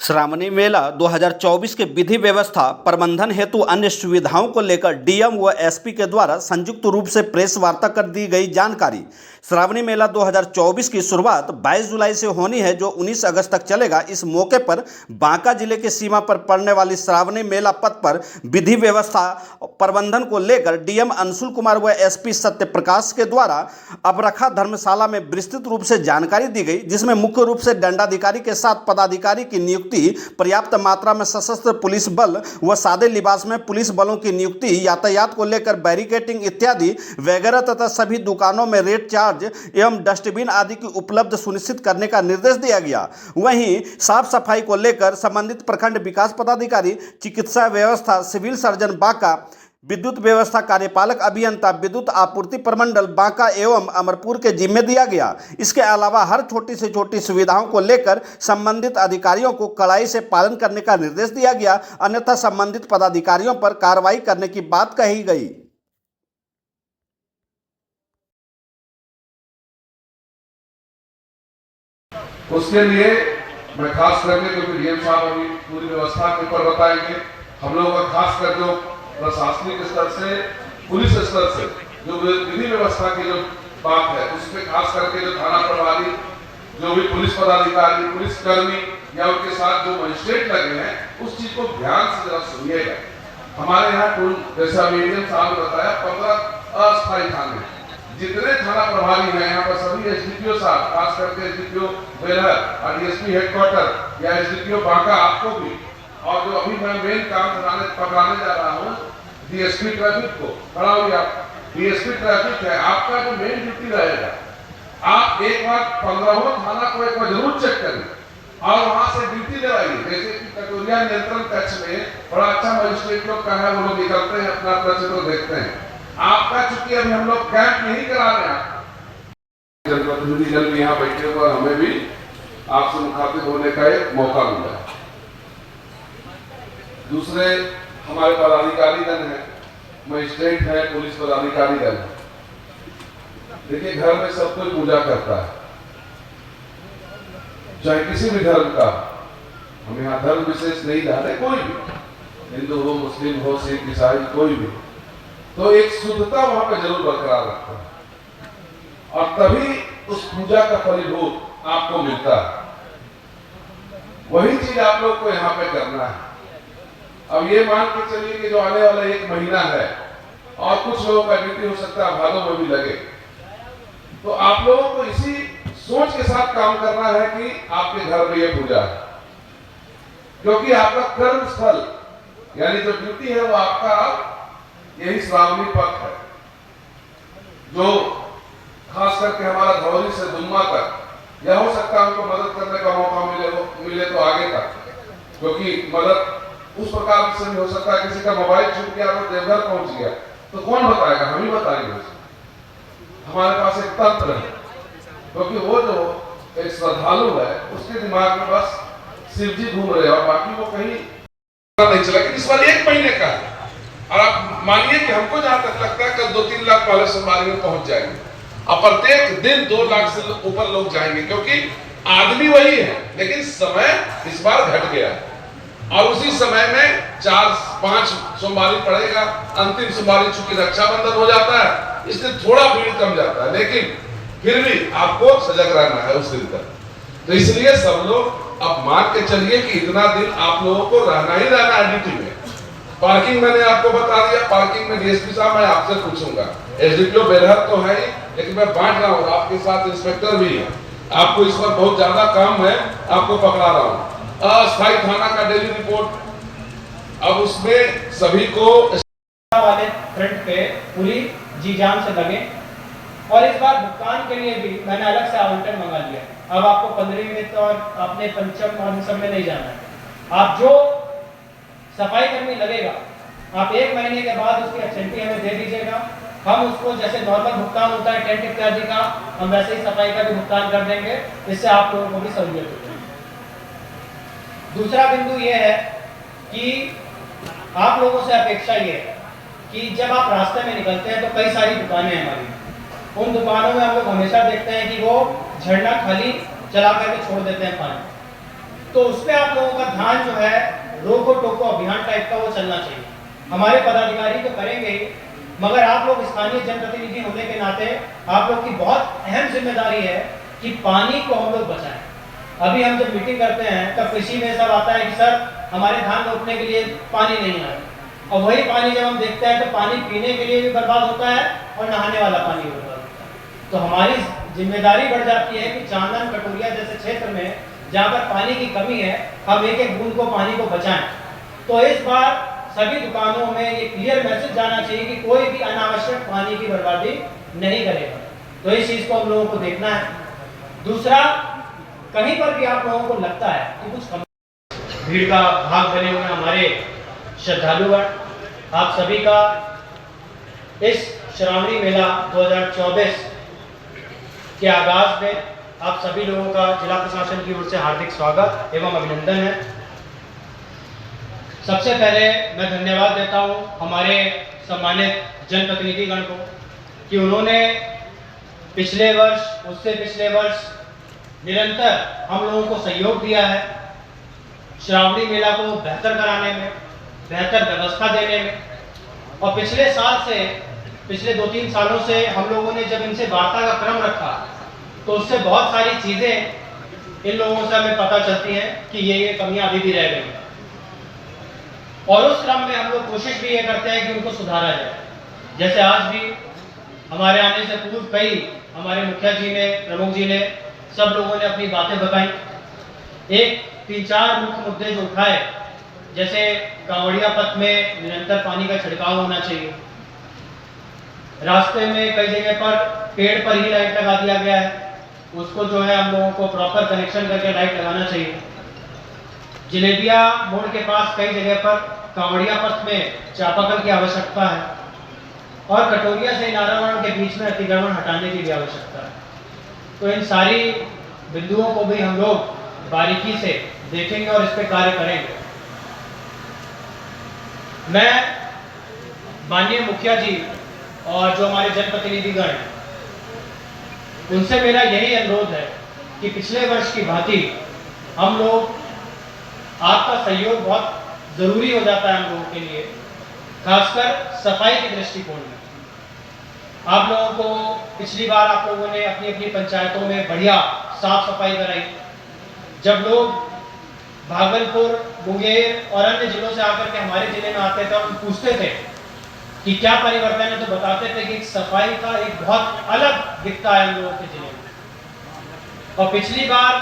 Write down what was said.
श्रावणी मेला 2024 के विधि व्यवस्था प्रबंधन हेतु अन्य सुविधाओं को लेकर डीएम व एसपी के द्वारा संयुक्त रूप से प्रेस वार्ता कर दी गई जानकारी। श्रावणी मेला 2024 की शुरुआत 22 जुलाई से होनी है, जो 19 अगस्त तक चलेगा। इस मौके पर बांका जिले के सीमा पर पड़ने वाली श्रावणी मेला पथ पर विधि व्यवस्था प्रबंधन को लेकर डीएम अंशुल कुमार व एसपी सत्य प्रकाश के द्वारा अबरखा धर्मशाला में विस्तृत रूप से जानकारी दी गई, जिसमें मुख्य रूप से दंडाधिकारी के साथ पदाधिकारी की नियुक्ति, पर्याप्त मात्रा में सशस्त्र पुलिस बल व सादे लिबास में पुलिस बलों की नियुक्ति, यातायात को लेकर बैरिकेडिंग इत्यादि वगैरह तथा सभी दुकानों में रेट चार्ज एवं डस्टबिन आदि की उपलब्ध सुनिश्चित करने का निर्देश दिया गया। वहीं साफ सफाई को लेकर संबंधित प्रखंड विकास पदाधिकारी, चिकित्सा व्यवस्था, सिविल सर्जन बांका, विद्युत व्यवस्था कार्यपालक अभियंता, विद्युत आपूर्ति प्रमंडल बांका एवं अमरपुर के जिम्मे दिया गया। इसके अलावा हर छोटी से छोटी सुविधाओं को लेकर संबंधित अधिकारियों को कड़ाई से पालन करने का निर्देश दिया गया, अन्यथा संबंधित पदाधिकारियों पर कार्रवाई करने की बात कही गई। उसके लिए मैं खास करके, क्योंकि डीएम साहब अभी पूरी व्यवस्था के ऊपर बताएंगे, हम लोगों का खास कर जो प्रशासनिक स्तर से, पुलिस स्तर से जो विधि व्यवस्था की जो बात है, उसमें खास करके जो थाना प्रभारी, जो भी पुलिस पदाधिकारी, पुलिस कर्मी या उनके साथ जो मजिस्ट्रेट लगे हैं, उस चीज को ध्यान से जरा सुनिएगा। हमारे यहाँ कुल, जैसा डीएम साहब ने बताया, 15 अस्थायी थाने, जितने थाना प्रभारी हैं यहाँ पर सभी एसडीपीओ साहब, खास करके एसडीपीओ बेलहर और डीएसपी हेडक्वार्टर या एसडीपीओ बांका, आपको भी, और जो अभी मैं मेन काम पकड़ाने जा रहा हूँ डीएसपी ट्रैफिक को, खड़ा हो गया, डीएसपी ट्रैफिक है, आपका जो मेन ड्यूटी रहेगा, आप एक बार 15वां थाना को एक बार जरूर चेक करें और वहां से ड्यूटी दिलाइए। जैसे कि कटोरिया नियंत्रण कक्ष में बड़ा अच्छा मजिस्ट्रेट लोग का है, वो लोग निकलते हैं, अपना प्रचित्र देखते हैं। आपका चूंकि अभी हम लोग कैंप नहीं करा रहे हैं, जनप्रतिनिधि जन भी यहाँ बैठे हुए, हमें भी आपसे मुखातिब होने का एक मौका मिला। दूसरे हमारे पदाधिकारी गण है, मजिस्ट्रेट है, पुलिस पदाधिकारी गण है। देखिए, घर में सब कोई पूजा करता है, चाहे किसी भी धर्म का, हम यहाँ धर्म विशेष नहीं डाले, कोई भी, हिंदू हो, मुस्लिम हो, सिख, ईसाई, कोई भी, तो एक शुद्धता वहां पर जरूर बरकरार रखता है और तभी उस पूजा का फलीभूत आपको मिलता है। वही चीज आप लोग को यहाँ पे करना है। अब ये मान के चलिए कि जो आने वाला 1 महीना है और कुछ लोगों का ड्यूटी हो सकता है भादों में भी लगे, तो आप लोगों को इसी सोच के साथ काम करना है कि आपके घर में ये पूजा है, क्योंकि आपका कर्म स्थल यानी जो ड्यूटी है वो आपका यही श्रावणी पथ है, जो खास करके हमारा धौरी से दुम्मा तक, या हो सकता है उनको मदद करने का मौका मिले तो आगे तक, क्योंकि मदद उस प्रकार से भी हो सकता है, किसी का मोबाइल छूट गया, वो देवघर पहुंच गया, तो कौन बताएगा? हम ही बताएंगे। हमारे पास एक तंत्र है, क्योंकि वो जो एक श्रद्धालु है, उसके दिमाग में बस शिव जी घूम रहे हैं और बाकी वो कहीं नहीं चला। इस बार 1 महीने का है, और आप मानिए कि हमको जहां तक लगता है कल 2-3 लाख वाले सोमवारी में पहुंच जाएंगे, और प्रत्येक दिन 2 लाख से ऊपर लोग जाएंगे, क्योंकि आदमी वही है, लेकिन समय इस बार घट गया है और उसी समय में 4-5 सोमवारी पड़ेगा। अंतिम सोमवारी चूंकि रक्षाबंधन हो जाता है, इसलिए थोड़ा भीड़ कम जाता है, लेकिन फिर भी आपको सजग रहना है उस दिन तक। तो इसलिए सब लोग अब मान के चलिए कि इतना दिन आप लोगों को रहना ही रहना है ड्यूटी में। पार्किंग मैंने आपको बता दिया, पार्किंग में डीएसपी साहब मैं आपसे पूछूंगा, एसडीपीओ बेलहर तो है ही, लेकिन मैं बांट रहा हूँ, आपके साथ इंस्पेक्टर भी है, आपको इस पर बहुत ज्यादा काम है, आपको पकड़ा रहा हूँ। अस्थायी थाना का डेली रिपोर्ट, अब उसमें सभी को वाले फ्रंट पे पूरी जी जान से लगे, और इस बार भुगतान के लिए भी मैंने अलग से आवंटन मंगा लिया। अब आपको 15 मिनट और अपने पंचम और सब में नहीं जाना है। आप जो सफाई कर्मी लगेगा, आप 1 महीने के बाद उसकी एब्सेंटी हमें दे दीजिएगा, हम उसको जैसे नॉर्मल भुगतान होता है टेंट इत्यादि का, हम वैसे ही सफाई का भी भुगतान कर देंगे, इससे आप लोगों को भी सहूलियत होगी। दूसरा बिंदु ये है कि आप लोगों से अपेक्षा ये है कि जब आप रास्ते में निकलते हैं तो कई सारी दुकानें हमारी, उन दुकानों में हम लोग हमेशा देखते हैं कि वो झरना खाली चला करके छोड़ देते हैं पानी। तो उस पर आप लोगों का ध्यान जो है रोको टोको अभियान टाइप का वो चलना चाहिए। हमारे पदाधिकारी तो करेंगे ही, मगर आप लोग स्थानीय जनप्रतिनिधि होने के नाते आप लोग की बहुत अहम जिम्मेदारी है कि पानी को हम लोग बचाएं। अभी हम जब मीटिंग करते हैं तब कृषि में सब आता है कि सर हमारे धान रोपने के लिए पानी नहीं आया, और वही पानी जब हम देखते हैं तो पानी पीने के लिए भी बर्बाद होता है और नहाने वाला पानी भी बर्बाद होता है। तो हमारी जिम्मेदारी बढ़ जाती है कि चांदन कटोरिया जैसे क्षेत्र में जहाँ पर पानी की कमी है हम एक एक बूंद को पानी को बचाएं। तो इस बार सभी दुकानों में ये क्लियर मैसेज जाना चाहिए कि कोई भी अनावश्यक पानी की बर्बादी नहीं करेगा। तो इस चीज को हम लोगों को देखना है। दूसरा, कहीं पर भी आप लोगों को लगता है कि कुछ भीड़ का भाग बने हुए हमारे श्रद्धालुगण, आप सभी का इस श्रावणी मेला 2024 के आगाज में आप सभी लोगों का जिला प्रशासन की ओर से हार्दिक स्वागत एवं अभिनंदन है। सबसे पहले मैं धन्यवाद देता हूं हमारे सम्मानित जनप्रतिनिधिगण को कि उन्होंने पिछले वर्ष उससे पिछले वर्ष निरंतर हम लोगों को सहयोग दिया है श्रावणी मेला को बेहतर कराने में, बेहतर व्यवस्था देने में। और पिछले साल से, पिछले 2-3 सालों से हम लोगों ने जब इनसे वार्ता का क्रम रखा तो उससे बहुत सारी चीजें इन लोगों से हमें पता चलती हैं कि ये कमियां अभी भी रह गई हैं, और उस क्रम में हम लोग कोशिश भी ये करते हैं कि उनको सुधारा जाए। जैसे आज भी हमारे आने से पूर्व कई हमारे मुखिया जी ने, प्रमुख जी ने, सब लोगों ने अपनी बातें बताई। एक 3-4 मुख्य मुद्दे जो उठाए, जैसे कांवड़िया पथ में निरंतर पानी का छिड़काव होना चाहिए, रास्ते में कई जगह पर पेड़ पर ही लाइट लगा दिया गया है, उसको जो है हम लोगों को प्रॉपर कनेक्शन करके लाइट लगाना चाहिए। जलेबिया मोड़ के पास कई जगह पर कांवड़िया पथ में चापाकल की आवश्यकता है, और कटोरिया से नारायण के बीच में अतिक्रमण हटाने की भी आवश्यकता है। तो इन सारी बिंदुओं को भी हम लोग बारीकी से देखेंगे और इस पर कार्य करेंगे। मैं माननीय मुखिया जी और जो हमारे जनप्रतिनिधिगण हैं उनसे मेरा यही अनुरोध है कि पिछले वर्ष की भांति हम लोग, आपका सहयोग बहुत जरूरी हो जाता है हम लोगों के लिए, खासकर सफाई के दृष्टिकोण में। आप लोगों को पिछली बार आप लोगों ने अपनी अपनी पंचायतों में बढ़िया साफ सफाई कराई। जब लोग भागलपुर, मुंगेर और अन्य जिलों से आकर के हमारे जिले में आते थे और हम पूछते थे कि क्या परिवर्तन है, तो बताते थे कि सफाई का एक बहुत अलग दिखता है हम लोगों के जिले में। और पिछली बार